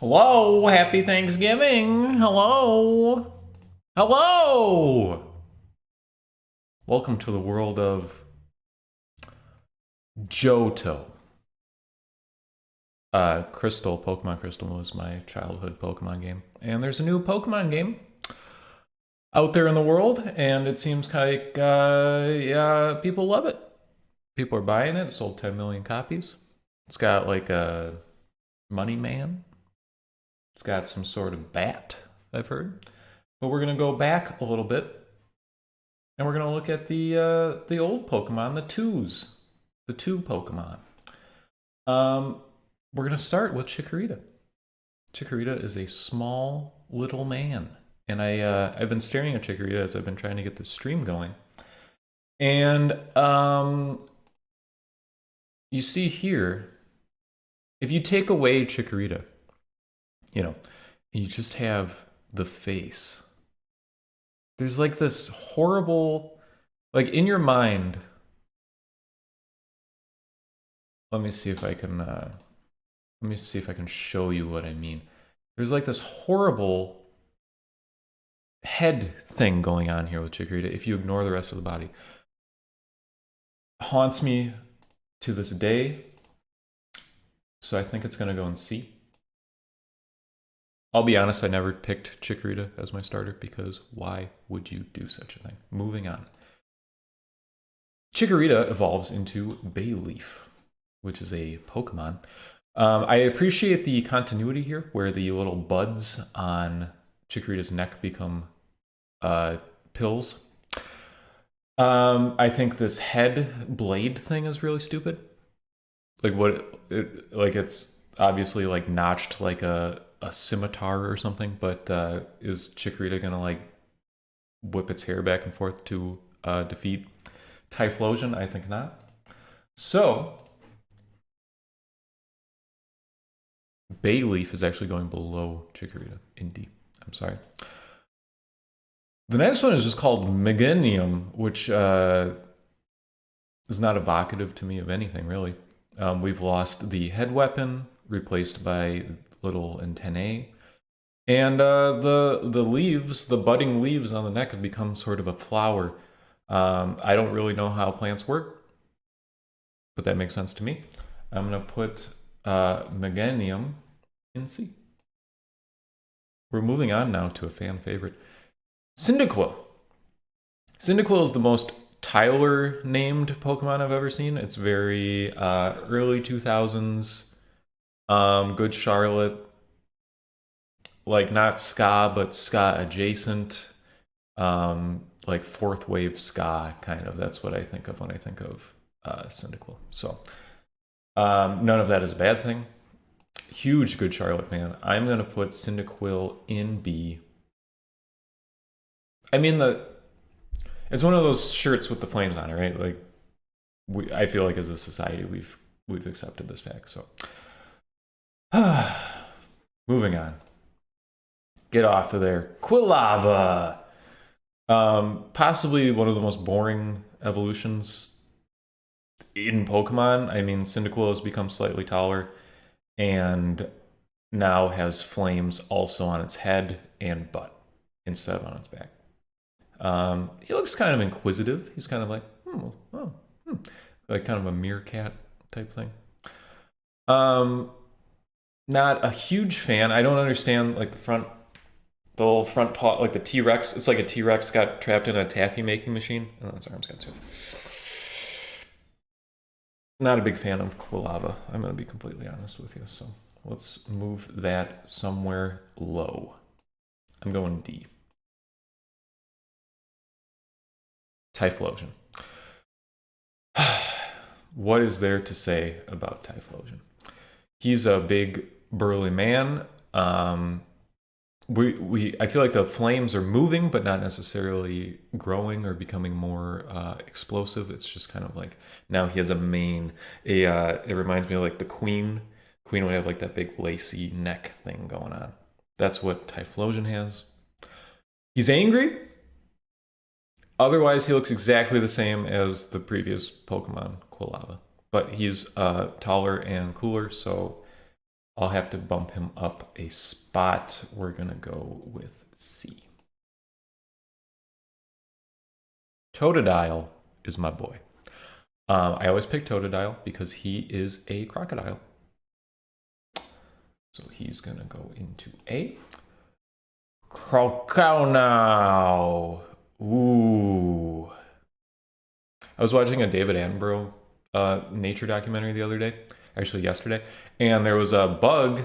Hello, happy Thanksgiving. Hello. Hello. Welcome to the world of Johto. Pokemon Crystal was my childhood Pokemon game. And there's a new Pokemon game out there in the world, and it seems like, yeah, people love it. People are buying it. It sold 10 million copies. It's got like a money man. It's got some sort of bat, I've heard. But we're gonna go back a little bit, and we're gonna look at the old Pokemon, the two Pokemon. Um, we're gonna start with Chikorita. Chikorita is a small little man, and I've been staring at Chikorita as I've been trying to get this stream going, and you see here, if you take away Chikorita, you know, you just have the face. There's like this horrible, like in your mind. Let me see if I can. Let me see if I can show you what I mean. There's like this horrible head thing going on here with Chikorita. If you ignore the rest of the body, haunts me to this day. So I think it's gonna go in C. I'll be honest, I never picked Chikorita as my starter because why would you do such a thing? Moving on. Chikorita evolves into Bayleaf, which is a Pokemon. I appreciate the continuity here, where the little buds on Chikorita's neck become pills. I think this head blade thing is really stupid. Like like it's obviously like notched like a scimitar or something, but is Chikorita gonna like whip its hair back and forth to defeat Typhlosion? I think not. So Bayleaf is actually going below Chikorita in D. I'm sorry. The next one is just called Meganium, which is not evocative to me of anything, really. We've lost the head weapon, replaced by little antennae. And the leaves, the budding leaves on the neck have become sort of a flower. I don't really know how plants work, but that makes sense to me. I'm going to put Meganium in C. We're moving on now to a fan favorite. Cyndaquil. Cyndaquil is the most Tyler named Pokemon I've ever seen. It's very early 2000s, Good Charlotte, like not ska, but ska adjacent, like fourth wave ska kind of. That's what I think of when I think of Cyndaquil. So none of that is a bad thing. Huge Good Charlotte fan. I'm gonna put Cyndaquil in B. I mean it's one of those shirts with the flames on it, right? Like I feel like as a society we've accepted this fact. So moving on. Get off of there. Quilava. Possibly one of the most boring evolutions in Pokemon. I mean, Cyndaquil has become slightly taller and now has flames also on its head and butt instead of on its back. He looks kind of inquisitive. He's kind of like, like kind of a meerkat type thing. Not a huge fan. I don't understand like the little front paw, like the T-Rex. It's like a T-Rex got trapped in a taffy making machine, and then its arms got too. Not a big fan of Quilava. I'm going to be completely honest with you. So let's move that somewhere low. I'm going D. Typhlosion. What is there to say about Typhlosion? He's a big burly man. I feel like the flames are moving, but not necessarily growing or becoming more explosive. It's just kind of like now he has a mane. It reminds me of like the Queen. Queen would have like that big lacy neck thing going on. That's what Typhlosion has. He's angry. Otherwise, he looks exactly the same as the previous Pokemon, Quilava. But he's taller and cooler, so I'll have to bump him up a spot. We're going to go with C. Totodile is my boy. I always pick Totodile because he is a crocodile. So he's going to go into A. Crocodile. Ooh. I was watching a David Attenborough nature documentary the other day, actually yesterday, and there was a bug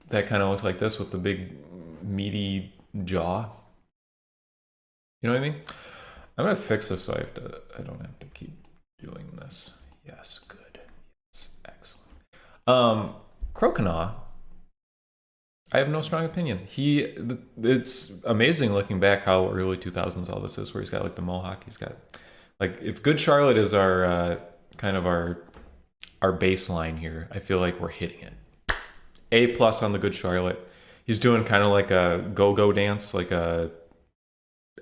that kind of looked like this with the big meaty jaw. You know what I mean? I'm gonna fix this so I don't have to keep doing this. Yes, good. Yes, excellent. Croconaw, I have no strong opinion. It's amazing looking back how early 2000s all this is, where he's got like the mohawk. He's got like, if Good Charlotte is our kind of our baseline here, I feel like we're hitting it. A+ on the Good Charlotte. He's doing kind of like a go-go dance, like a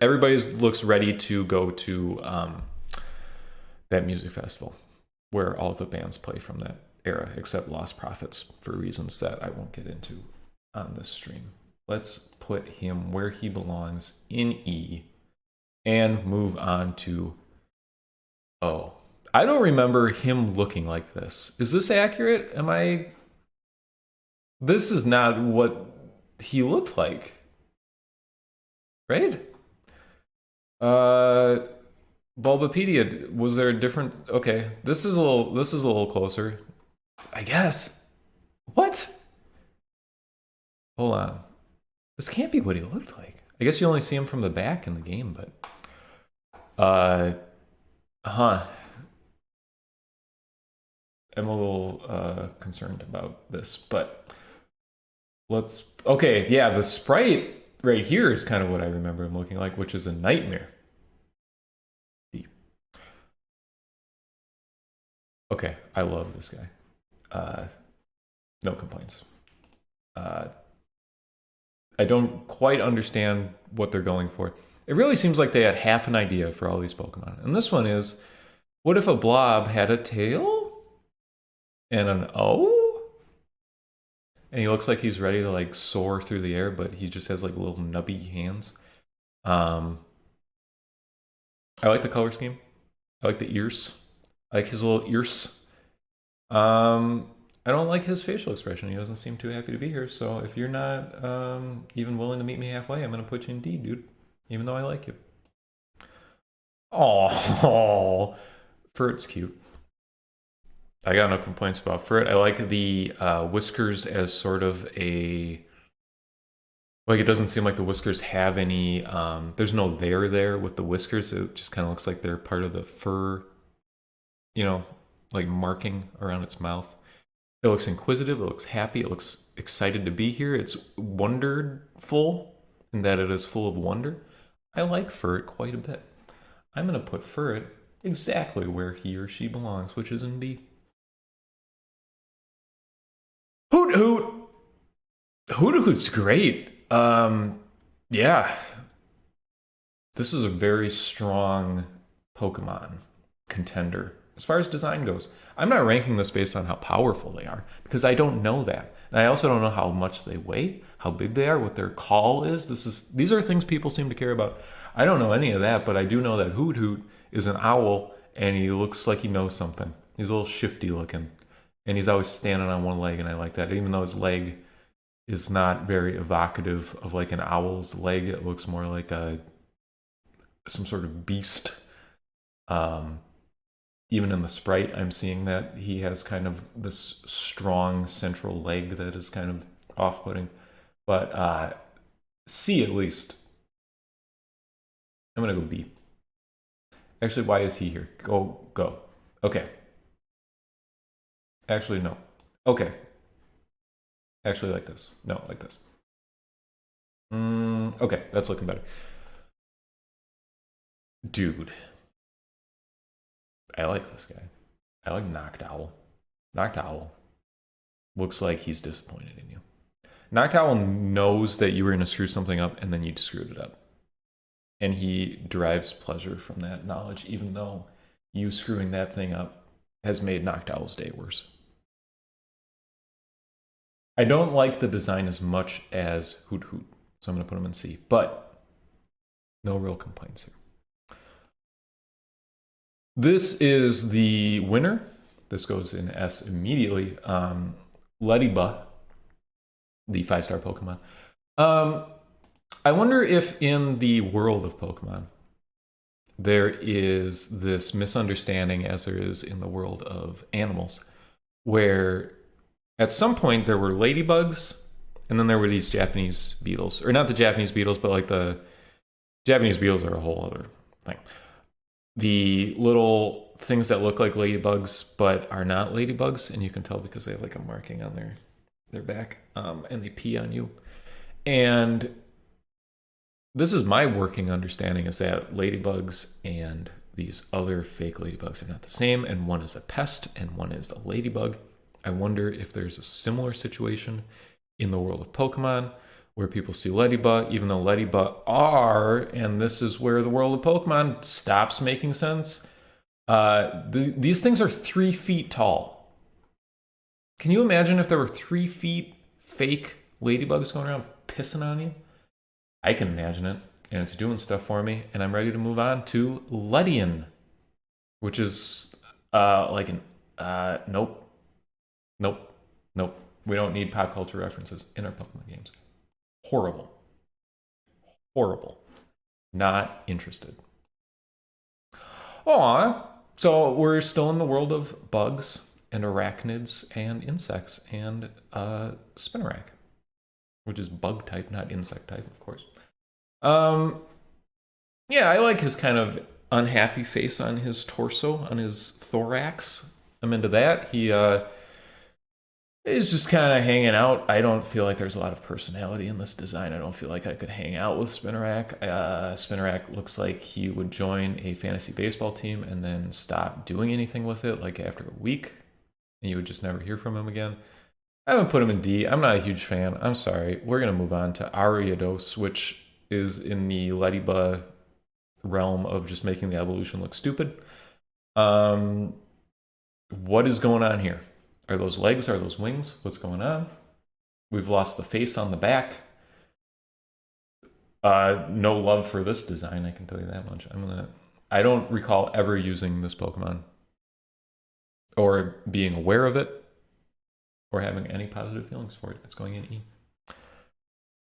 everybody looks ready to go to that music festival where all the bands play from that era, except Lost Prophets, for reasons that I won't get into on this stream. Let's put him where he belongs in E and move on to O. I don't remember him looking like this. Is this accurate? This is not what he looked like, right? Bulbapedia, was there a different? Okay, this is a little closer, I guess. What? Hold on, this can't be what he looked like. I guess you only see him from the back in the game, but I'm a little concerned about this, but okay, yeah, the sprite right here is kind of what I remember him looking like, which is a nightmare. Okay, I love this guy. No complaints. I don't quite understand what they're going for. It really seems like they had half an idea for all these Pokemon. And this one is, what if a blob had a tail and an O? And he looks like he's ready to like soar through the air, but he just has like little nubby hands. I like the color scheme. I like the ears. I like his little ears. I don't like his facial expression. He doesn't seem too happy to be here. So if you're not even willing to meet me halfway, I'm gonna put you in D, dude. Even though I like you. Oh, Furret's cute. I got no complaints about Furret. I like the whiskers as sort of a... Like, it doesn't seem like the whiskers have any... there's no there with the whiskers. It just kind of looks like they're part of the fur, you know, like marking around its mouth. It looks inquisitive. It looks happy. It looks excited to be here. It's wonderful in that it is full of wonder. I like Furret quite a bit. I'm going to put Furret exactly where he or she belongs, which is in D. Hoot Hoot! Hoot Hoot's great. Yeah. This is a very strong Pokemon contender as far as design goes. I'm not ranking this based on how powerful they are, because I don't know that. And I also don't know how much they weigh, how big they are, what their call is. These are things people seem to care about. I don't know any of that, but I do know that Hoot Hoot is an owl, and he looks like he knows something. He's a little shifty looking, and he's always standing on one leg, and I like that. Even though his leg is not very evocative of like an owl's leg, it looks more like some sort of beast. Even in the sprite, I'm seeing that he has kind of this strong central leg that is kind of off-putting. But C at least. I'm gonna go B. Actually, why is he here? Go. Okay. Actually, no. Okay. Actually, like this. No, like this. Okay, that's looking better. Dude. I like this guy. I like Noctowl. Noctowl looks like he's disappointed in you. Noctowl knows that you were going to screw something up, and then you screwed it up. And he derives pleasure from that knowledge, even though you screwing that thing up has made Noctowl's day worse. I don't like the design as much as Hoot Hoot, so I'm going to put them in C. But no real complaints here. This is the winner. This goes in S immediately. Ladybug, the 5-star Pokemon. I wonder if in the world of Pokemon, there is this misunderstanding, as there is in the world of animals, where at some point there were ladybugs, and then there were these Japanese beetles. Or not the Japanese beetles, but like the Japanese beetles are a whole other thing. The little things that look like ladybugs but are not ladybugs, and you can tell because they have like a marking on their back, and they pee on you. And this is my working understanding, is that ladybugs and these other fake ladybugs are not the same, and one is a pest and one is a ladybug. I wonder if there's a similar situation in the world of Pokemon where people see ladybug, even though ladybug are, and this is where the world of Pokemon stops making sense. These things are 3 feet tall. Can you imagine if there were 3 feet fake ladybugs going around pissing on you? I can imagine it, and it's doing stuff for me, and I'm ready to move on to Ledian, which is like an nope. We don't need pop culture references in our Pokemon games. Horrible. Not interested. Aw. So we're still in the world of bugs and arachnids and insects and Spinarak, which is bug type, not insect type, of course. Yeah, I like his kind of unhappy face on his torso, on his thorax. I'm into that. He is just kind of hanging out. I don't feel like there's a lot of personality in this design. I don't feel like I could hang out with Spinarak. Spinarak looks like he would join a fantasy baseball team and then stop doing anything with it, like after a week, and you would just never hear from him again. I haven't put him in D. I'm not a huge fan. I'm sorry. We're going to move on to Ariados, which is in the Ladybug realm of just making the evolution look stupid. What is going on here? Are those legs? Are those wings? What's going on? We've lost the face on the back. No love for this design, I can tell you that much. I don't recall ever using this Pokemon or being aware of it or having any positive feelings for it. It's going in E.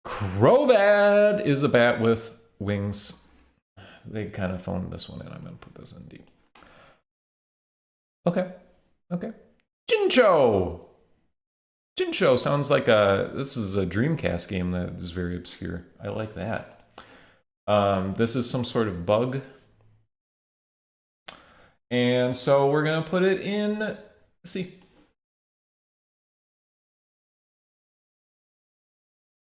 Crobat is a bat with wings. They kind of phoned this one in. I'm going to put this in D. Okay. Jincho! Jincho sounds like this is a Dreamcast game that is very obscure. I like that. This is some sort of bug. And so we're going to put it in C.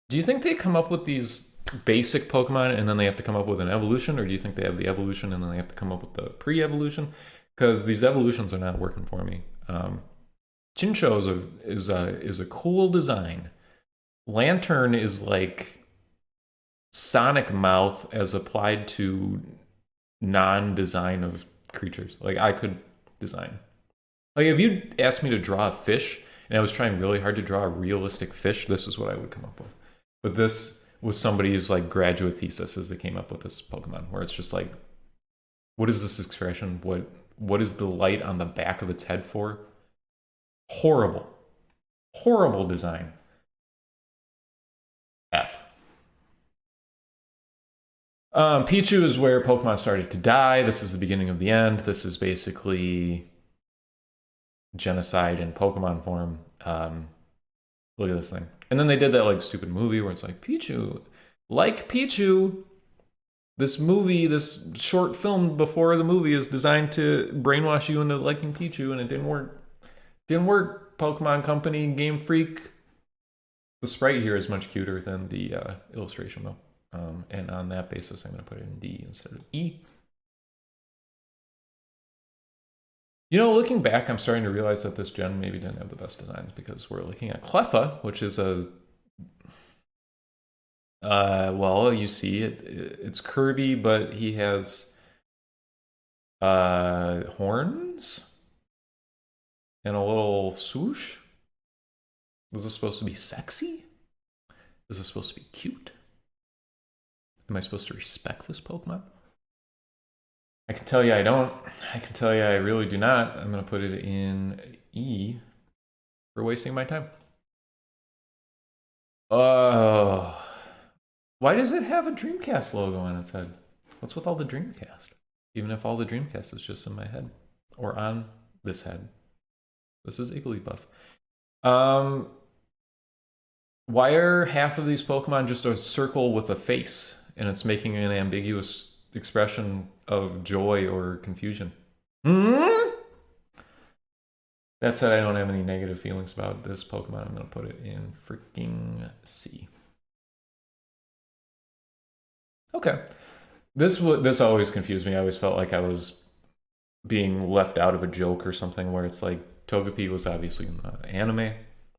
Do you think they come up with these basic Pokemon and then they have to come up with an evolution, or do you think they have the evolution and then they have to come up with the pre-evolution? Because these evolutions are not working for me. Chincho is a cool design. Lantern is like Sonic Mouth as applied to non-design of creatures. Like I could design. Like if you asked me to draw a fish and I was trying really hard to draw a realistic fish, this is what I would come up with. But this was somebody's like graduate thesis as they came up with this Pokemon, where it's just like, what is this expression? What is the light on the back of its head for? Horrible design. F. Pichu is where Pokemon started to die. This is the beginning of the end. This is basically genocide in Pokemon form. Look at this thing. And then they did that like stupid movie where it's like, Pichu, like Pichu. This movie, this short film before the movie is designed to brainwash you into liking Pichu, and it didn't work. Didn't work, Pokemon Company, Game Freak. The sprite here is much cuter than the illustration, though. And on that basis, I'm going to put it in D instead of E. You know, looking back, I'm starting to realize that this gen maybe didn't have the best designs, because we're looking at Cleffa, which is a... well, you see, it's Kirby, but he has horns and a little swoosh. Is this supposed to be sexy? Is this supposed to be cute? Am I supposed to respect this Pokemon? I can tell you I don't. I can tell you I really do not. I'm going to put it in E for wasting my time. Oh. Why does it have a Dreamcast logo on its head? What's with all the Dreamcast? Even if all the Dreamcast is just in my head. Or on this head. This is Igglybuff. Why are half of these Pokemon just a circle with a face? And it's making an ambiguous expression of joy or confusion. Hmm? That said, I don't have any negative feelings about this Pokemon. I'm going to put it in freaking C. Okay. This always confused me. I always felt like I was being left out of a joke or something where it's like Togepi was obviously in the anime.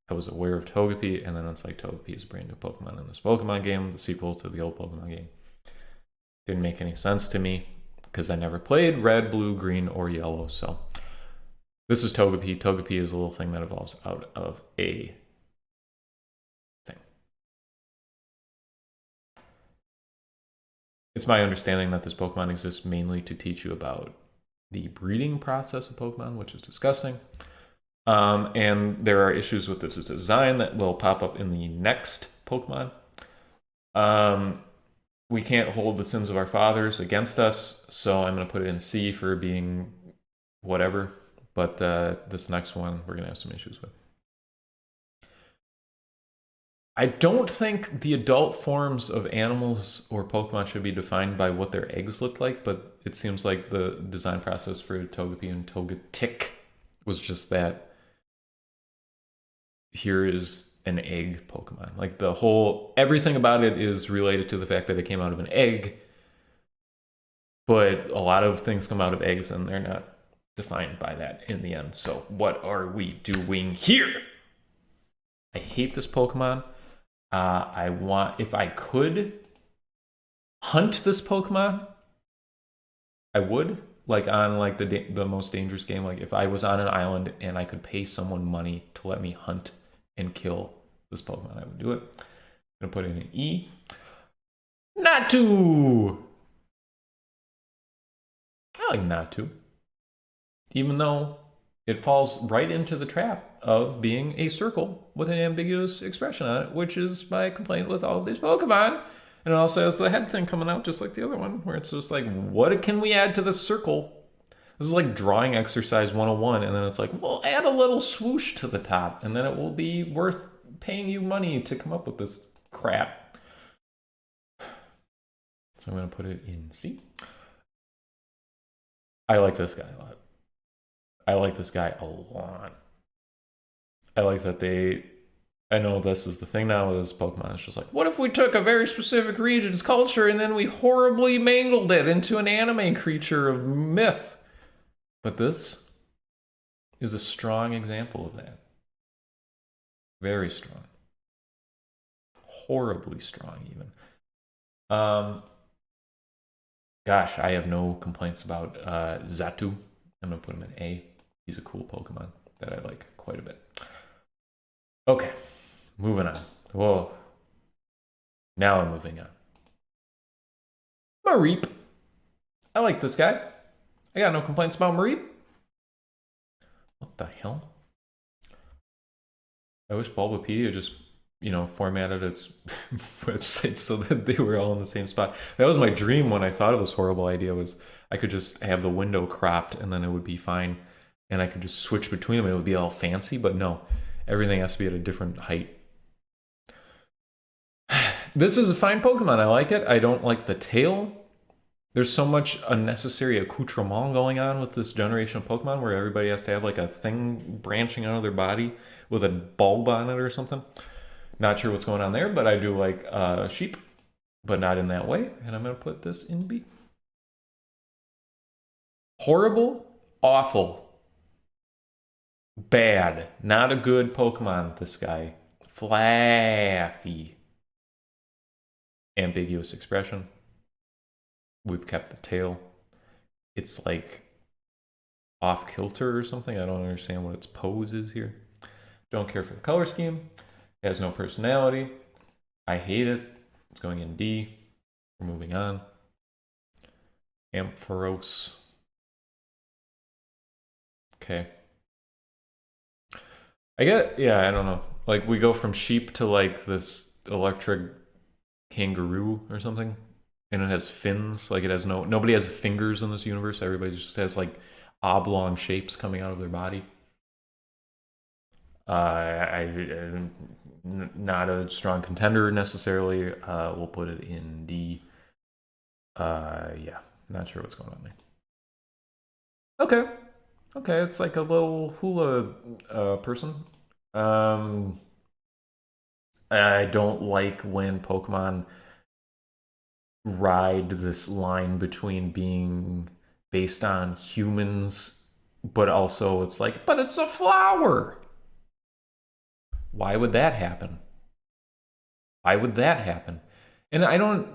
I was aware of Togepi, and then it's like Togepi is a brand new Pokemon in this Pokemon game, the sequel to the old Pokemon game. Didn't make any sense to me because I never played red, blue, green, or yellow. So this is Togepi. Togepi is a little thing that evolves out of a thing. It's my understanding that this Pokemon exists mainly to teach you about the breeding process of Pokemon, which is disgusting. And there are issues with this design that will pop up in the next Pokemon. We can't hold the sins of our fathers against us, so I'm going to put it in C for being whatever. But this next one, we're going to have some issues with. I don't think the adult forms of animals or Pokemon should be defined by what their eggs look like, but it seems like the design process for Togepi and Togetic was just that here is an egg Pokemon. Like everything about it is related to the fact that it came out of an egg, but a lot of things come out of eggs and they're not defined by that in the end. So what are we doing here? I hate this Pokemon. If I could hunt this Pokemon, I would. Like on like the most dangerous game. Like if I was on an island and I could pay someone money to let me hunt and kill this Pokemon, I would do it. I'm gonna put it in an E. Natu! I like Natu. Even though it falls right into the trap of being a circle with an ambiguous expression on it, which is my complaint with all of these Pokemon. And it also has the head thing coming out just like the other one, where it's just like, what can we add to this circle? This is like drawing exercise 101, and then it's like, well, add a little swoosh to the top, and then it will be worth paying you money to come up with this crap. So I'm going to put it in C. I like this guy a lot. I like this guy a lot. I like that I know this is the thing now with this Pokemon. It's just like, what if we took a very specific region's culture and then we horribly mangled it into an anime creature of myth? But this is a strong example of that. Very strong. Horribly strong, even. Gosh, I have no complaints about Xatu. I'm going to put him in A. He's a cool Pokemon that I like quite a bit. Okay, moving on. Whoa. Now I'm moving on. Mareep. I like this guy. I got no complaints about Mareep. What the hell? I wish Bulbapedia just, formatted its website so that they were all in the same spot. That was my dream when I thought of this horrible idea, was I could just have the window cropped and then it would be fine. And I could just switch between them. It would be all fancy, but no. Everything has to be at a different height. This is a fine Pokemon. I like it. I don't like the tail. There's so much unnecessary accoutrement going on with this generation of Pokemon where everybody has to have like a thing branching out of their body with a bulb on it or something. Not sure what's going on there, but I do like sheep, but not in that way. And I'm going to put this in B. Horrible, awful, bad, not a good Pokemon, this guy. Flaffy. Ambiguous expression. We've kept the tail. It's like off kilter or something. I don't understand what its pose is here. Don't care for the color scheme. It has no personality. I hate it. It's going in D. We're moving on. Ampharos. Okay. I don't know. Like, we go from sheep to like this electric kangaroo or something. And it has fins. Like, it has nobody has fingers in this universe. Everybody just has like oblong shapes coming out of their body. Not a strong contender necessarily. We'll put it in D. Yeah, not sure what's going on there. Okay, it's like a little hula person. I don't like when Pokemon ride this line between being based on humans, but also it's like, but it's a flower. Why would that happen? Why would that happen? And I don't.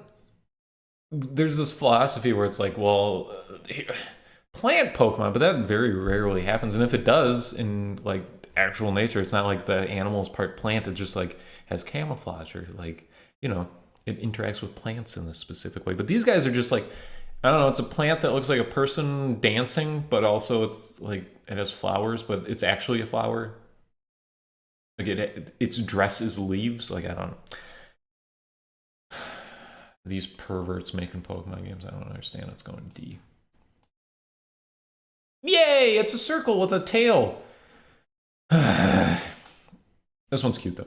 There's this philosophy where it's like, well, plant Pokemon, but that very rarely happens. And if it does in like actual nature, it's not like the animal is part plant. It just like has camouflage or like, it interacts with plants in this specific way. But these guys are just like, I don't know, it's a plant that looks like a person dancing, but also it's like it has flowers, but it's actually a flower. Like its dress is leaves. Like, I don't know. These perverts making Pokemon games, I don't understand. It's going D. Yay! It's a circle with a tail. This one's cute though.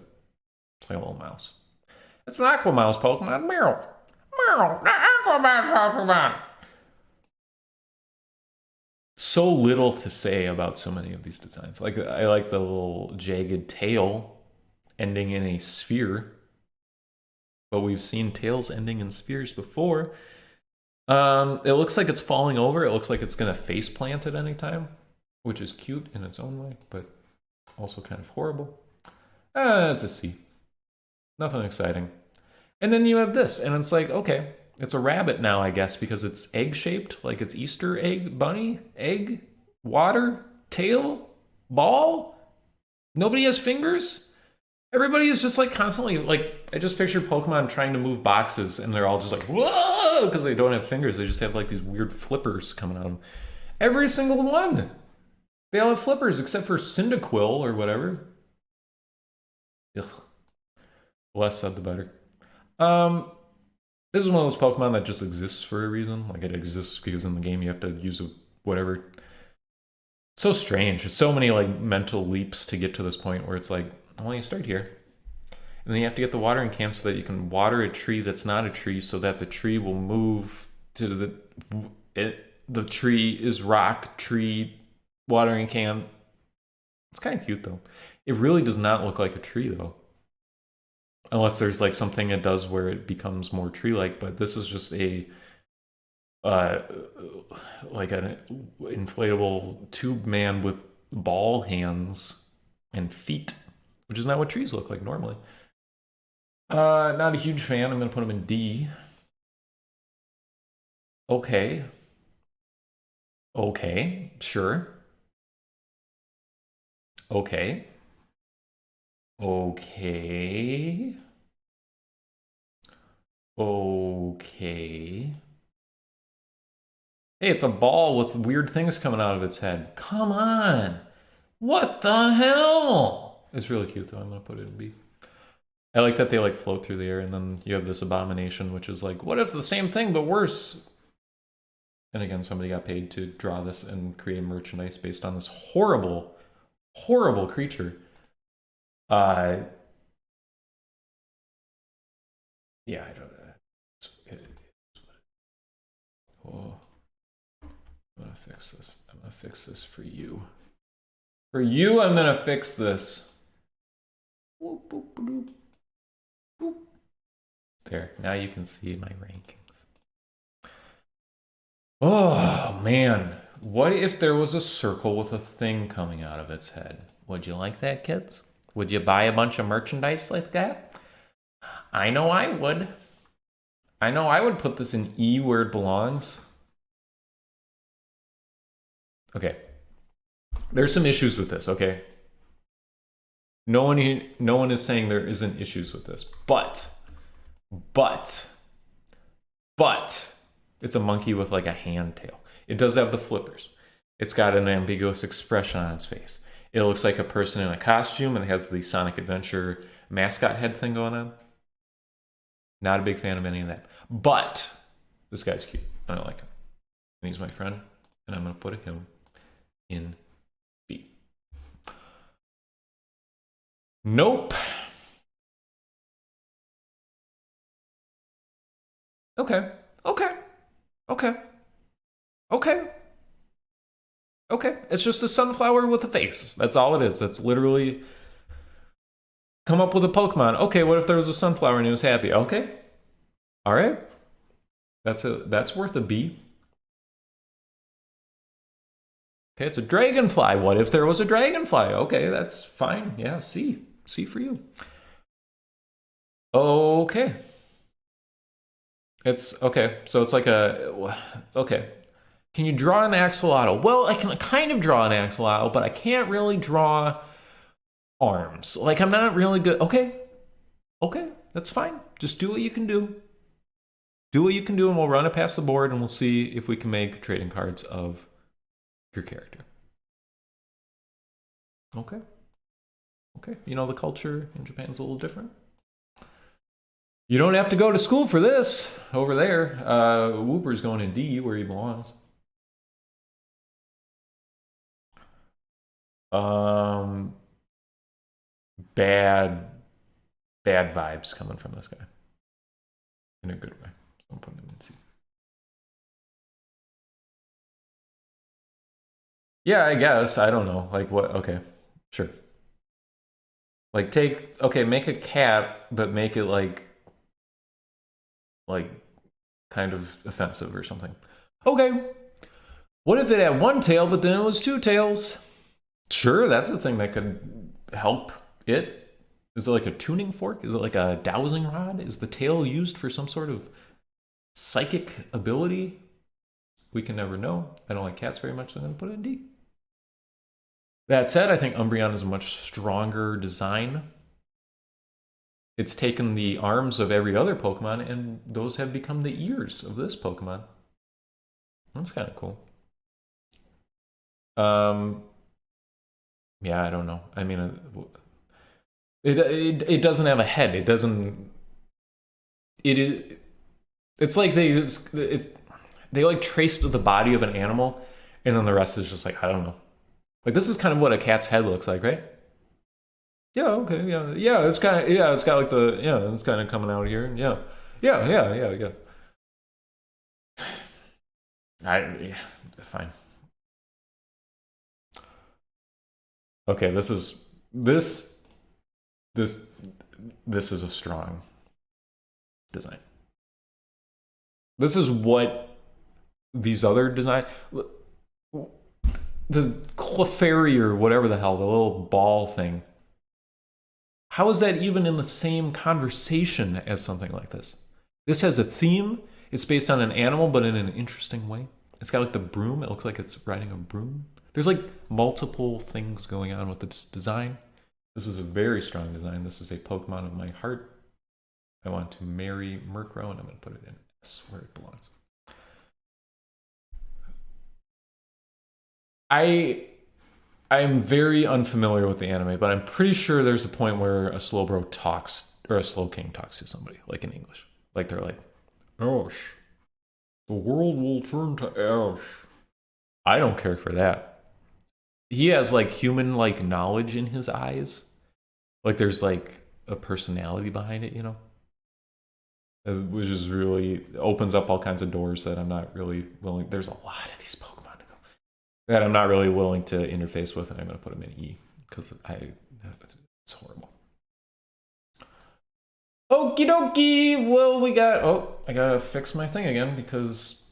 It's like a little mouse. It's an Aqua Mouse Pokemon. Meryl. Meryl, the Aqua Mouse Pokemon. So little to say about so many of these designs. Like, I like the little jagged tail ending in a sphere. But we've seen tails ending in spheres before. It looks like it's falling over. It looks like it's going to face plant at any time, which is cute in its own way, but also kind of horrible. It's a C. Nothing exciting. And then you have this, and it's like, okay, it's a rabbit now, I guess, because it's egg-shaped, like it's Easter egg, bunny, egg, water, tail, ball. Nobody has fingers. Everybody is just like constantly, like, I just pictured Pokemon trying to move boxes and they're all just like, whoa, because they don't have fingers. They just have like these weird flippers coming out of them. Every single one. They all have flippers except for Cyndaquil or whatever. Ugh. Less said the better. This is one of those Pokemon that just exists for a reason. Like, it exists because in the game you have to use whatever. So strange. There's so many like mental leaps to get to this point where it's like, well, you start here. And then you have to get the watering can so that you can water a tree that's not a tree so that the tree will move to the tree is rock, tree, watering can. It's kind of cute, though. It really does not look like a tree, though. Unless there's like something it does where it becomes more tree-like, but this is just a like an inflatable tube man with ball hands and feet, which is not what trees look like normally. Not a huge fan. I'm gonna put him in D. Okay. Okay, sure. Okay. Okay. Okay. Hey, it's a ball with weird things coming out of its head. Come on. What the hell? It's really cute, though. I'm going to put it in B. I like that they like float through the air, and then you have this abomination, which is like, what if the same thing, but worse? And again, somebody got paid to draw this and create merchandise based on this horrible, horrible creature. Yeah, I don't know. Oh. I'm gonna fix this. I'm gonna fix this for you. For you, I'm gonna fix this. Boop, boop, boop, boop. There, now you can see my rankings. Oh, man. What if there was a circle with a thing coming out of its head? Would you like that, kids? Would you buy a bunch of merchandise like that? I know I would. I know I would put this in E where it belongs. Okay. There's some issues with this, okay? No one is saying there isn't issues with this, but it's a monkey with like a hand tail. It does have the flippers. It's got an ambiguous expression on its face. It looks like a person in a costume and has the Sonic Adventure mascot head thing going on. Not a big fan of any of that. But this guy's cute. I like him. And he's my friend. And I'm going to put him in B. Nope. Okay. It's just a sunflower with a face. That's all it is. That's literally come up with a Pokemon. Okay, what if there was a sunflower and he was happy? Okay. All right. That's worth a B. Okay, it's a dragonfly. What if there was a dragonfly? Okay, that's fine. Yeah, C. C for you. Okay. It's okay. So it's like okay. Can you draw an axolotl? Well, I can kind of draw an axolotl, but I can't really draw arms. Like, I'm not really good. Okay, that's fine. Just do what you can do. Do what you can do, and we'll run it past the board, and we'll see if we can make trading cards of your character. Okay. You know, the culture in Japan's a little different. You don't have to go to school for this over there. Wooper's going in D where he belongs. Bad vibes coming from this guy. In a good way. So I'm putting him in C. Yeah, I guess. I don't know. Like what? Okay, sure. Like make a cat, but make it like kind of offensive or something. Okay. What if it had one tail, but then it was two tails? Sure, that's a thing that could help it. Is it like a tuning fork? Is it like a dowsing rod? Is the tail used for some sort of psychic ability? We can never know. I don't like cats very much, so I'm going to put it in D. That said, I think Umbreon is a much stronger design. It's taken the arms of every other Pokemon, and those have become the ears of this Pokemon. That's kind of cool. Yeah, I don't know. I mean, it doesn't have a head. It doesn't. It's like they like traced the body of an animal, and then the rest is just like, I don't know. Like, this is kind of what a cat's head looks like, right? Yeah. Okay. Yeah. It's kind of it's got like it's kind of coming out here. Yeah. Fine. Okay, this is a strong design. This is what these other design, the Clefairy or whatever the hell, the little ball thing. How is that even in the same conversation as something like this? This has a theme. It's based on an animal, but in an interesting way. It's got like the broom. It looks like it's riding a broom. There's like multiple things going on with this design. This is a very strong design. This is a Pokemon of my heart. I want to marry Murkrow, and I'm going to put it in S where it belongs. I'm very unfamiliar with the anime, but I'm pretty sure there's a point where a Slowbro talks, or a Slowking talks to somebody, like in English. Like they're like, Ash, the world will turn to ash. I don't care for that. He has like human-like knowledge in his eyes. Like there's like a personality behind it, you know? Which is really, opens up all kinds of doors that I'm not really willing, there's a lot of these Pokemon that I'm not really willing to interface with, and I'm going to put them in E, because it's horrible. Okie dokie! Well, I gotta fix my thing again, because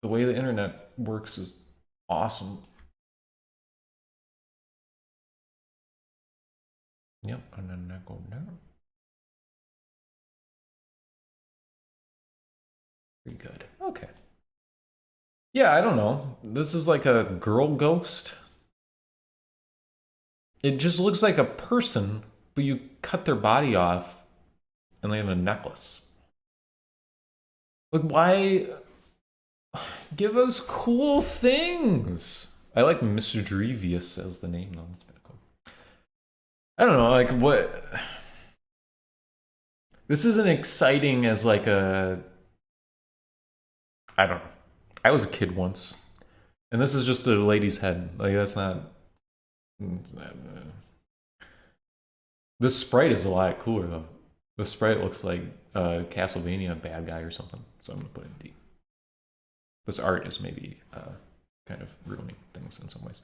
the way the internet works is awesome. Yep, and then I go down. Pretty good. Okay. Yeah, I don't know. This is like a girl ghost. It just looks like a person but you cut their body off and they have a necklace. Like, why give us cool things? I like Mr. Drevius as the name, though. That's pretty cool. I don't know, like, what? This isn't exciting as, like, a. I don't know. I was a kid once, and this is just a lady's head. Like, that's not. The sprite is a lot cooler, though. The sprite looks like a Castlevania bad guy or something, so I'm gonna put it in D. This art is maybe kind of ruining things in some ways.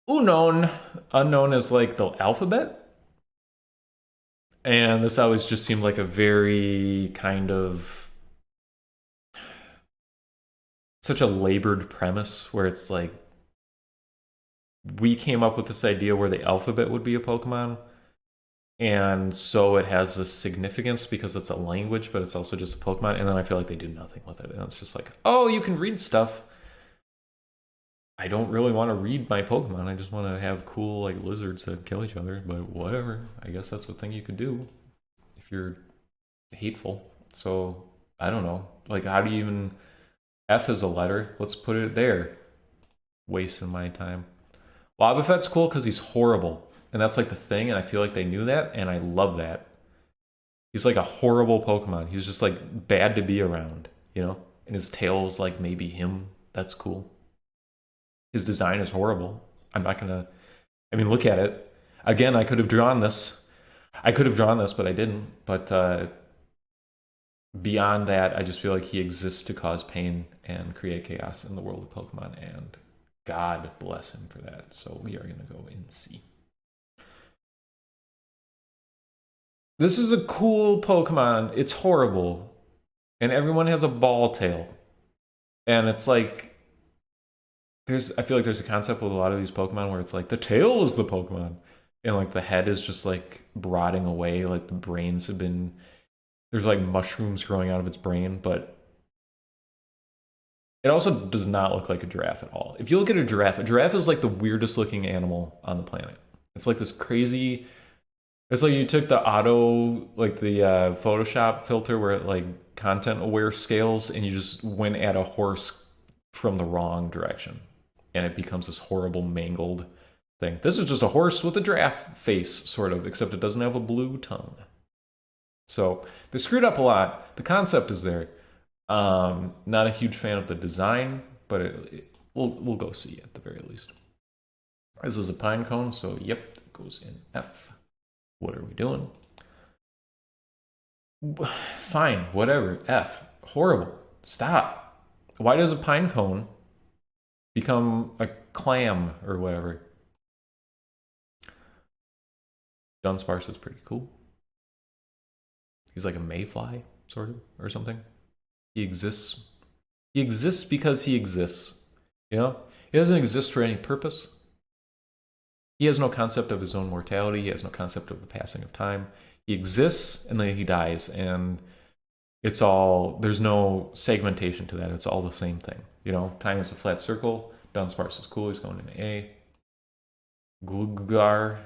Unknown is like the alphabet. And this always just seemed like a very kind of such a labored premise where it's like we came up with this idea where the alphabet would be a Pokemon. And so it has this significance because it's a language, but it's also just a Pokemon. And then I feel like they do nothing with it. And it's just like, oh, you can read stuff. I don't really want to read my Pokemon. I just want to have cool like lizards that kill each other. But whatever. I guess that's a thing you could do if you're hateful. So I don't know. Like, how do you even F is a letter? Let's put it there. Wasting my time. Wobbuffet's cool because he's horrible. And that's like the thing, and I feel like they knew that, and I love that. He's like a horrible Pokemon. He's just like bad to be around, you know? And his tail is like maybe him. That's cool. His design is horrible. I'm not gonna. I mean, look at it. Again, I could have drawn this. But I didn't. But beyond that, I just feel like he exists to cause pain and create chaos in the world of Pokemon, and God bless him for that. So we are gonna go in C. This is a cool Pokemon. It's horrible. And everyone has a ball tail. And it's like I feel like there's a concept with a lot of these Pokemon where it's like the tail is the Pokemon. And like the head is just like rotting away. Like the brains have been there's like mushrooms growing out of its brain, but it also does not look like a giraffe at all. If you look at a giraffe is like the weirdest looking animal on the planet. It's like this crazy. It's like you took the Photoshop filter where it like content aware scales and you just went at a horse from the wrong direction. And it becomes this horrible mangled thing. This is just a horse with a giraffe face, sort of, except it doesn't have a blue tongue. So they screwed up a lot. The concept is there. Not a huge fan of the design, but we'll go see at the very least. This is a pine cone, so yep, it goes in F. What are we doing? Fine, whatever. F. Horrible. Stop. Why does a pine cone become a clam or whatever? Dunsparce is pretty cool. He's like a mayfly, sort of, or something. He exists. He exists because he exists. You know? He doesn't exist for any purpose. He has no concept of his own mortality. He has no concept of the passing of time. He exists and then he dies. And it's all, there's no segmentation to that. It's all the same thing. You know, time is a flat circle. Dunsparce is cool. He's going in A. Gluggar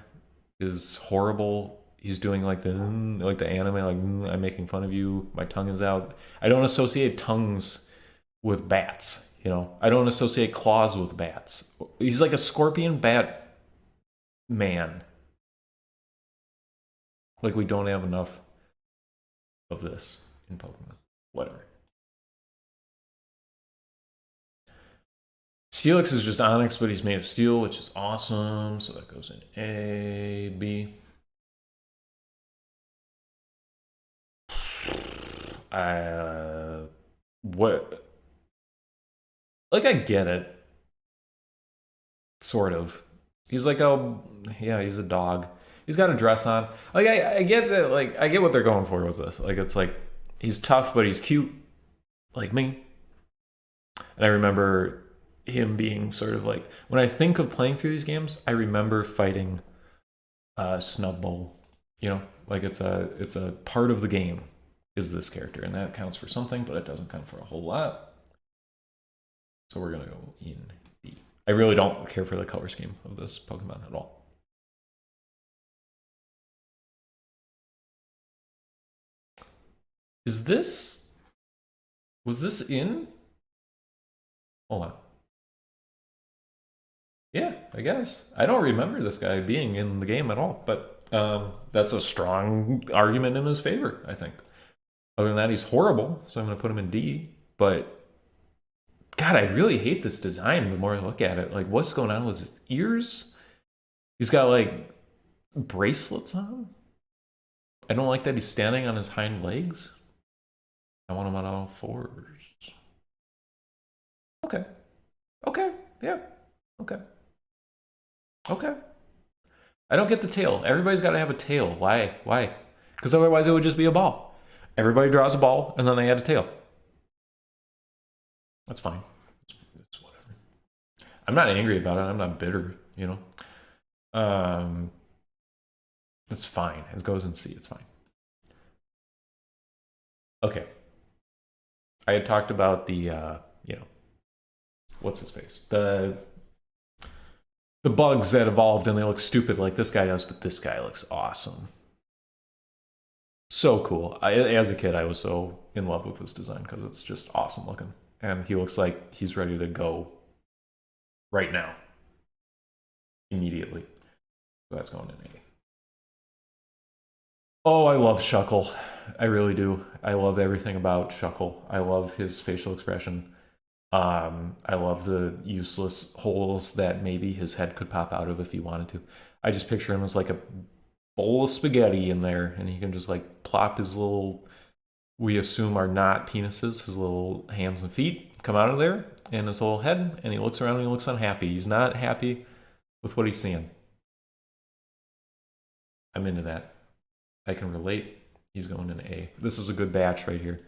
is horrible. He's doing like the anime, like I'm making fun of you. My tongue is out. I don't associate tongues with bats. You know, I don't associate claws with bats. He's like a scorpion bat man. Like we don't have enough of this in Pokemon. Whatever. Steelix is just Onyx, but he's made of steel, which is awesome. So that goes in A, B. What? Like I get it. Sort of. He's like he's a dog. He's got a dress on. Like I get that. Like I get what they're going for with this. Like it's like he's tough, but he's cute, like me. And I remember him being sort of like when I think of playing through these games, I remember fighting Snubbull. You know, like it's a part of the game is this character, and that counts for something, but it doesn't count for a whole lot. So we're gonna go in D. I really don't care for the color scheme of this Pokemon at all. Is this... Was this in? Hold on. Yeah, I guess. I don't remember this guy being in the game at all, but that's a strong argument in his favor, I think. Other than that, he's horrible, so I'm going to put him in D. But, God, I really hate this design the more I look at it. Like, what's going on with his ears? He's got, like, bracelets on. I don't like that he's standing on his hind legs. I want him on all fours. Okay. Okay. Yeah. Okay. Okay. I don't get the tail. Everybody's got to have a tail. Why? Why? Because otherwise it would just be a ball. Everybody draws a ball, and then they add a tail. That's fine. It's whatever. I'm not angry about it. I'm not bitter, you know? It's fine. It goes in C. It's fine. Okay. I had talked about the, you know, what's his face? The bugs that evolved and they look stupid like this guy does, but this guy looks awesome. So cool. As a kid, I was so in love with this design because it's just awesome looking. And he looks like he's ready to go right now. Immediately. So that's going in A. Oh, I love Shuckle. I really do. I love everything about Shuckle. I love his facial expression. I love the useless holes that maybe his head could pop out of if he wanted to. I just picture him as like a bowl of spaghetti in there, and he can just like plop his little, we assume are not penises, his little hands and feet come out of there, and his little head, and he looks around and he looks unhappy. He's not happy with what he's seeing. I'm into that. I can relate. He's going in A. This is a good batch right here.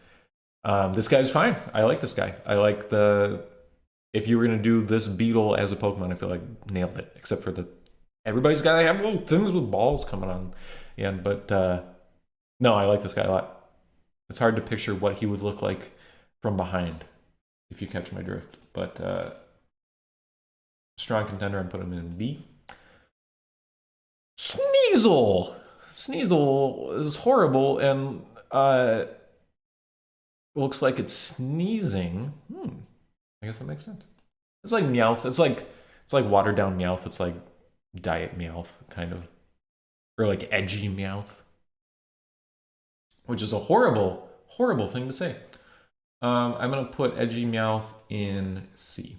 This guy's fine. I like this guy. I like the... If you were going to do this beetle as a Pokemon, I feel like nailed it. Except for the... Everybody's got to have little things with balls coming on the end. But no, I like this guy a lot. It's hard to picture what he would look like from behind, if you catch my drift. But strong contender, I'd put him in B. Sneasel! Sneasel is horrible and looks like it's sneezing. I guess that makes sense. It's like Meowth. It's like watered down Meowth. It's like diet Meowth, kind of. Or like edgy Meowth. Which is a horrible, horrible thing to say. I'm going to put edgy Meowth in C.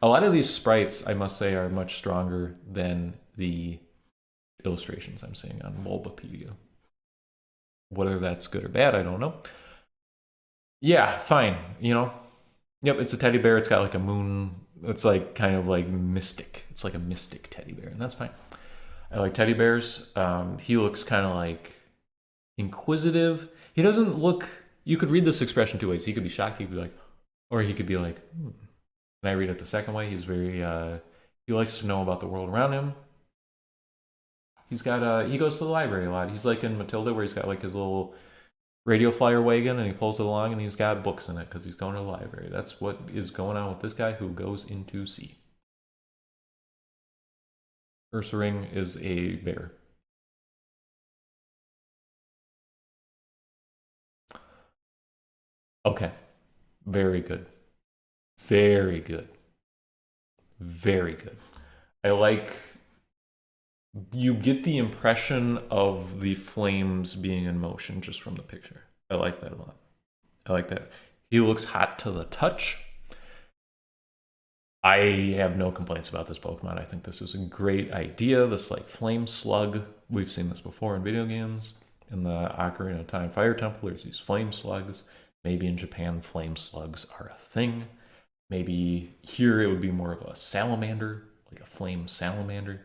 A lot of these sprites, I must say, are much stronger than the illustrations I'm seeing on Bulbapedia. Whether that's good or bad, I don't know. Yeah, fine, you know. Yep, it's a teddy bear. It's got like a moon. It's like kind of like mystic. It's like a mystic teddy bear, and that's fine. I like teddy bears. He looks kind of like inquisitive. He doesn't look... You could read this expression two ways. He could be shocked. He could be like... Or he could be like... And I read it the second way. He's very... he likes to know about the world around him. He's got... he goes to the library a lot. He's like in Matilda where he's got like his little radio flyer wagon and he pulls it along and he's got books in it because he's going to the library. That's what is going on with this guy who goes into C. Ursaring is a bear. Okay. Very good. Very good. Very good. I like... You get the impression of the flames being in motion just from the picture. I like that a lot. I like that. He looks hot to the touch. I have no complaints about this Pokemon. I think this is a great idea. This like flame slug. We've seen this before in video games. In the Ocarina of Time Fire Temple, there's these flame slugs. Maybe in Japan, flame slugs are a thing. Maybe here it would be more of a salamander, like a flame salamander.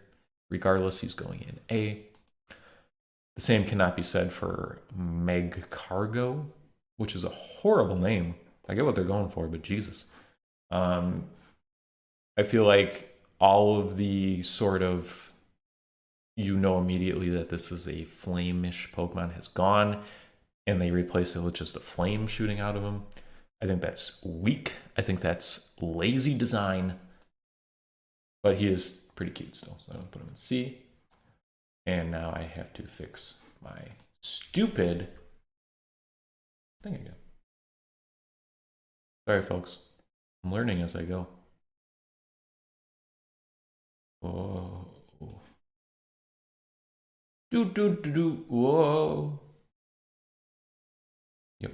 Regardless, he's going in A. The same cannot be said for Magcargo, which is a horrible name. I get what they're going for, but Jesus. I feel like all of the sort of, you know immediately that this is a flame-ish Pokemon has gone, and they replace it with just a flame shooting out of him. I think that's weak. I think that's lazy design. But he is pretty cute still. So I'm going to put him in C. And now I have to fix my stupid think I get. Sorry, folks. I'm learning as I go. Whoa. Do. Whoa. Yep.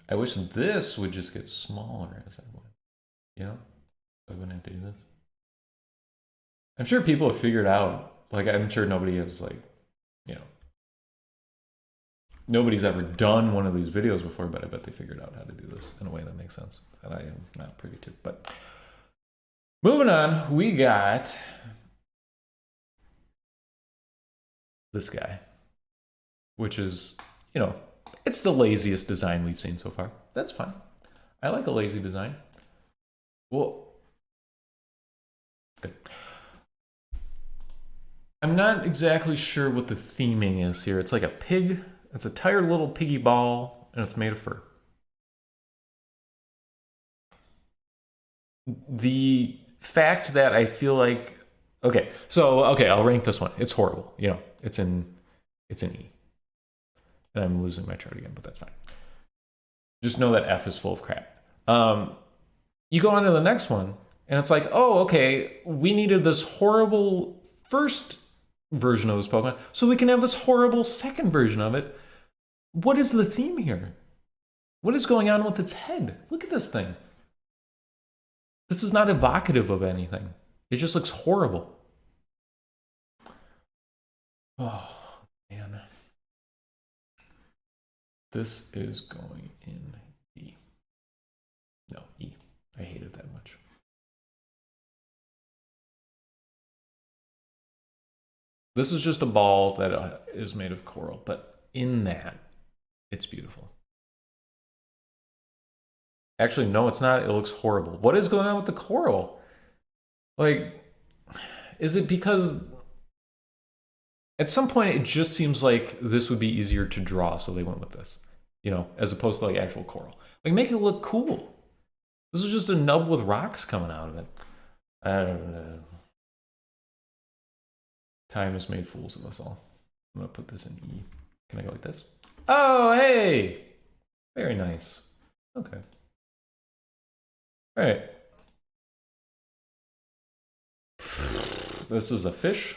I wish this would just get smaller as I went. You know? I wouldn't have to do this. I'm sure people have figured out, like, I'm sure nobody has, like, you know, nobody's ever done one of these videos before, but I bet they figured out how to do this in a way that makes sense, that I am not privy to. But moving on, we got this guy, which is, you know, it's the laziest design we've seen so far. That's fine. I like a lazy design. Well, good. I'm not exactly sure what the theming is here. It's like a pig. It's a tired little piggy ball, and it's made of fur. The fact that I feel like, okay, I'll rank this one. It's horrible. You know, it's an E. And I'm losing my chart again, but that's fine. Just know that F is full of crap. You go on to the next one, and it's like, oh, okay, we needed this horrible first version of this Pokemon, so we can have this horrible second version of it. What is the theme here? What is going on with its head? Look at this thing. This is not evocative of anything. It just looks horrible. Oh, man. This is going in E. No, E. I hate it that much. This is just a ball that is made of coral, but in that, it's beautiful. Actually, no, it's not. It looks horrible. What is going on with the coral? Like, is it because at some point it just seems like this would be easier to draw, so they went with this, you know, as opposed to like actual coral. Like, make it look cool. This is just a nub with rocks coming out of it. I don't know. Time has made fools of us all. I'm gonna put this in E. Can I go like this? Oh, hey! Very nice. Okay. All right. This is a fish.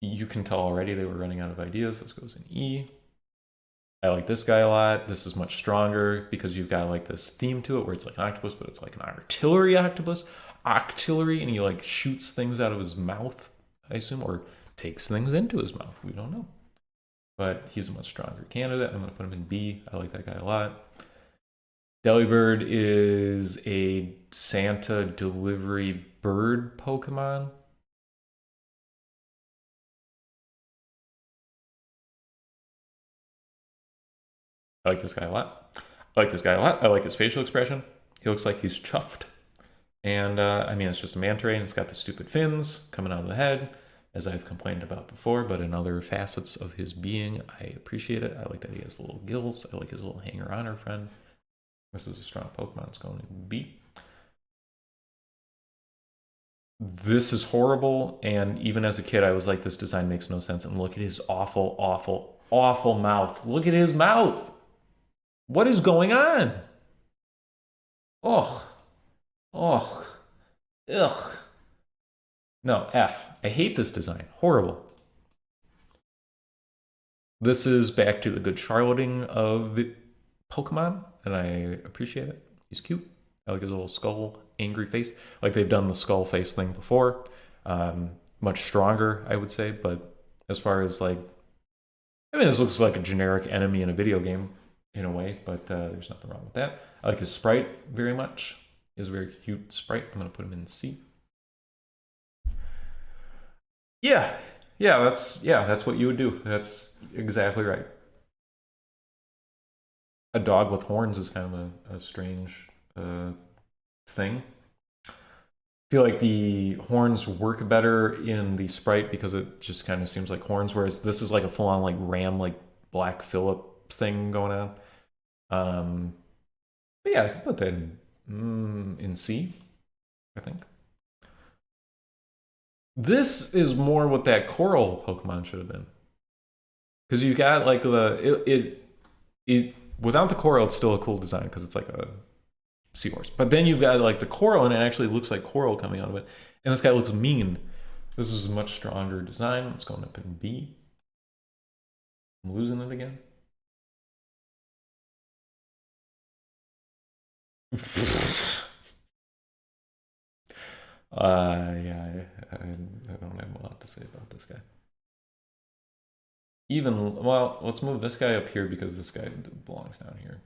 You can tell already they were running out of ideas. This goes in E. I like this guy a lot. This is much stronger because you've got like this theme to it where it's like an octopus, but it's like an artillery octopus. Octillery, and he like shoots things out of his mouth, I assume, or takes things into his mouth. We don't know. But he's a much stronger candidate. I'm going to put him in B. I like that guy a lot. Delibird is a Santa delivery bird Pokemon. I like this guy a lot. I like his facial expression. He looks like he's chuffed. And I mean, it's just a manta ray, and it's got the stupid fins coming out of the head, as I've complained about before, but in other facets of his being, I appreciate it. I like that he has little gills. I like his little hanger-oner friend. This is a strong Pokemon. It's going in B. This is horrible, and even as a kid, I was like, this design makes no sense. And look at his awful, awful, awful mouth. Look at his mouth. What is going on? Oh. Ugh. Ugh. No, F. I hate this design. Horrible. This is back to the good charloting of Pokemon, and I appreciate it. He's cute. I like his little skull, angry face. Like they've done the skull face thing before. Much stronger, I would say, but as far as like, I mean, this looks like a generic enemy in a video game in a way, but there's nothing wrong with that. I like his sprite very much. He has a very cute sprite. I'm going to put him in C. Yeah, that's what you would do. That's exactly right. A dog with horns is kind of a strange thing. I feel like the horns work better in the sprite because it just kind of seems like horns, whereas this is like a full-on like ram, like Black Phillip thing going on. But yeah, I could put that in C, I think. This is more what that coral Pokemon should have been. Because you got like it without the coral, it's still a cool design because it's like a seahorse. But then you've got like the coral, and it actually looks like coral coming out of it. And this guy looks mean. This is a much stronger design. It's going up in B. I'm losing it again. Yeah, I don't have a lot to say about this guy. Even, well, let's move this guy up here because this guy belongs down here.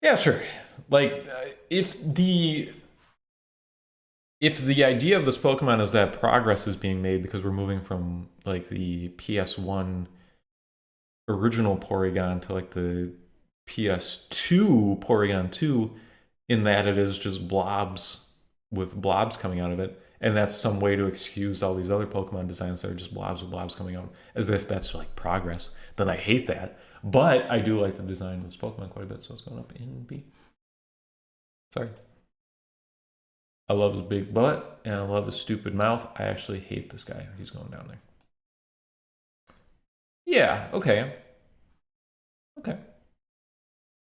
Yeah, sure. Like, if the idea of this Pokemon is that progress is being made because we're moving from like the PS1 original Porygon to like the PS2 Porygon 2, in that it is just blobs with blobs coming out of it, and that's some way to excuse all these other Pokemon designs that are just blobs with blobs coming out, as if that's like progress, then I hate that. But I do like the design of this Pokemon quite a bit, so it's going up in B. Sorry. I love his big butt, and I love his stupid mouth. I actually hate this guy. He's going down there. Yeah, okay. Okay.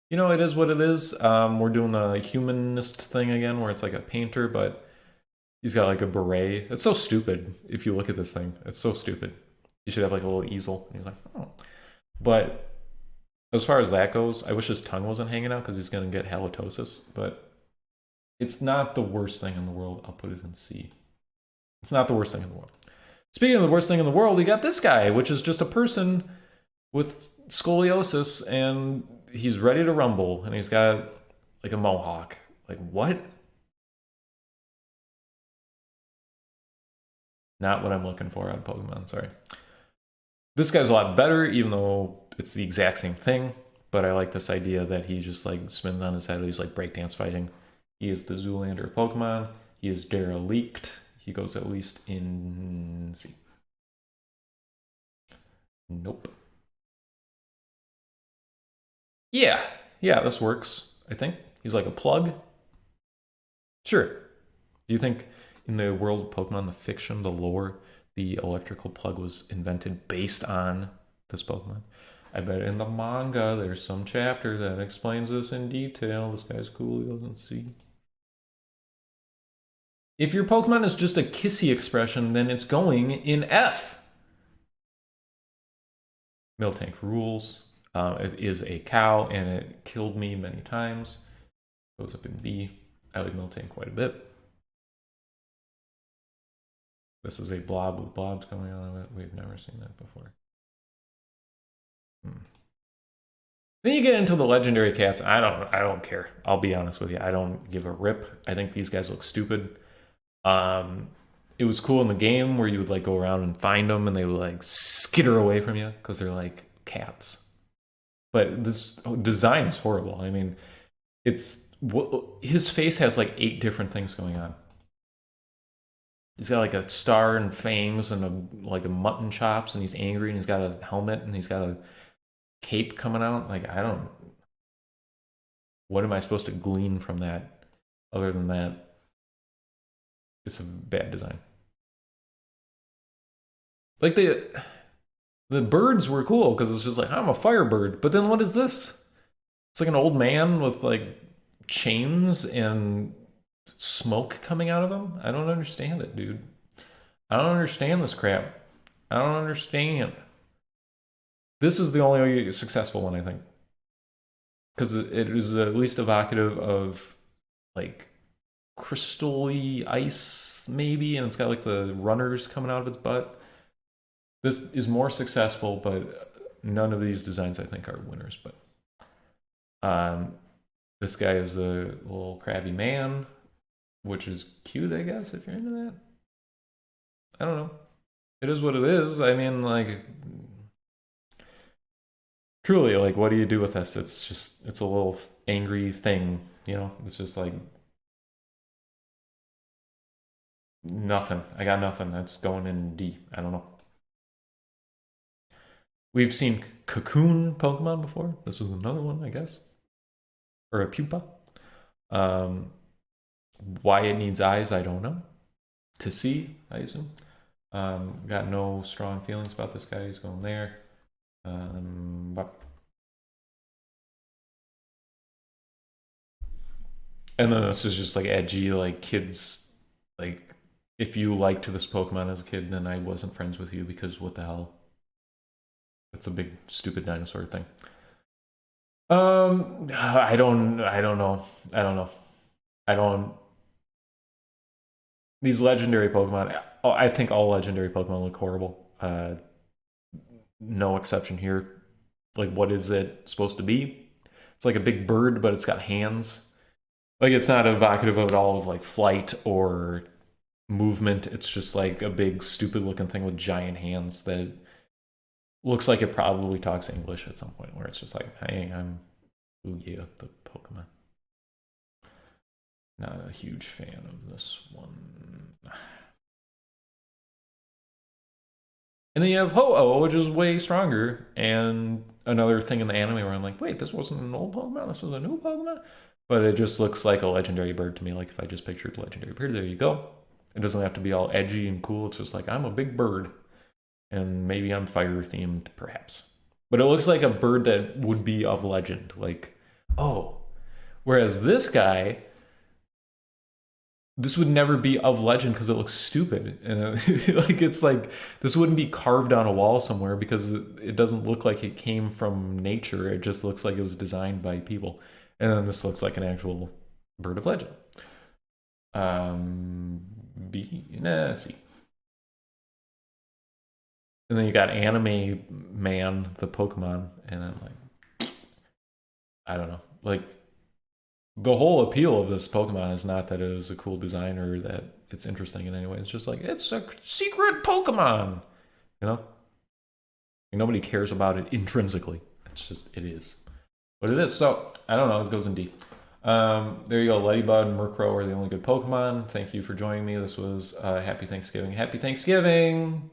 You know, it is what it is. We're doing the humanist thing again, where it's like a painter, but he's got like a beret. It's so stupid if you look at this thing. It's so stupid. You should have like a little easel. And he's like, oh. But as far as that goes, I wish his tongue wasn't hanging out because he's going to get halitosis. But it's not the worst thing in the world. I'll put it in C. It's not the worst thing in the world. Speaking of the worst thing in the world, we got this guy, which is just a person with scoliosis, and he's ready to rumble, and he's got like a mohawk. Like, what? Not what I'm looking for out of Pokemon, sorry. This guy's a lot better, even though it's the exact same thing, but I like this idea that he just like spins on his head. He's like breakdance fighting. He is the Zoolander Pokemon. He is derelict. He goes at least in C. Nope. Yeah, this works, I think. He's like a plug. Sure. Do you think in the world of Pokemon, the fiction, the lore, the electrical plug was invented based on this Pokemon? I bet in the manga there's some chapter that explains this in detail. This guy's cool, he doesn't see. If your Pokemon is just a kissy expression, then it's going in F. Miltank rules. It is a cow, and it killed me many times. Goes up in B. I like Miltank quite a bit. This is a blob with blobs coming out of it. We've never seen that before. Then you get into the legendary cats. I don't care. I'll be honest with you. I don't give a rip. I think these guys look stupid. It was cool in the game where you would like go around and find them, and they would like skitter away from you because they're like cats. But this design is horrible. I mean, it's his face has like 8 different things going on. He's got like a star and fangs and like a mutton chops, and he's angry, and he's got a helmet, and he's got a cape coming out. Like, I don't. What am I supposed to glean from that? Other than that, it's a bad design. Like the birds were cool because it's just like, I'm a firebird, but then what is this? It's like an old man with like chains and smoke coming out of him. I don't understand it, dude. I don't understand this crap. I don't understand. This is the only successful one, I think, because it is at least evocative of like crystally ice, maybe, and it's got like the runners coming out of its butt. This is more successful, but none of these designs I think are winners. But this guy is a little crabby man, which is cute, I guess, if you're into that. I don't know. It is what it is. I mean, like, truly, like, what do you do with this? It's just, it's a little angry thing, you know? It's just like, nothing. I got nothing. That's going in D. I don't know. We've seen cocoon Pokemon before. This was another one, I guess. Or a pupa. Um, why it needs eyes, I don't know. To see, I assume. Got no strong feelings about this guy. He's going there. But and then this is just like edgy, like kids, like if you liked this Pokemon as a kid, then I wasn't friends with you because what the hell? That's a big stupid dinosaur thing. I don't know. I don't know. I don't. These legendary Pokemon. Oh, I think all legendary Pokemon look horrible. No exception here. Like, what is it supposed to be? It's like a big bird, but it's got hands. Like, it's not evocative at all of like flight or movement. It's just like a big, stupid looking thing with giant hands that looks like it probably talks English at some point, where it's just like, hey, I'm Lugia, the Pokemon. Not a huge fan of this one. And then you have Ho-Oh, which is way stronger, and another thing in the anime where I'm like, wait, this wasn't an old Pokemon, this was a new Pokemon? But it just looks like a legendary bird to me. Like if I just pictured legendary bird, there you go. It doesn't have to be all edgy and cool. It's just like, I'm a big bird, and maybe I'm fire themed, perhaps. But it looks like a bird that would be of legend. Like, oh. Whereas this guy, this would never be of legend because it looks stupid, and like it's like this wouldn't be carved on a wall somewhere because it doesn't look like it came from nature. It just looks like it was designed by people, and then this looks like an actual bird of legend. C. And then you got Anime Man, the Pokemon, and I'm like, I don't know, like the whole appeal of this Pokemon is not that it is a cool design or that it's interesting in any way. It's just like it's a secret Pokemon, you know. And nobody cares about it intrinsically. It's just it is what it is. So I don't know. It goes in deep. There you go. Ladybug and Murkrow are the only good Pokemon. Thank you for joining me. This was Happy Thanksgiving. Happy Thanksgiving.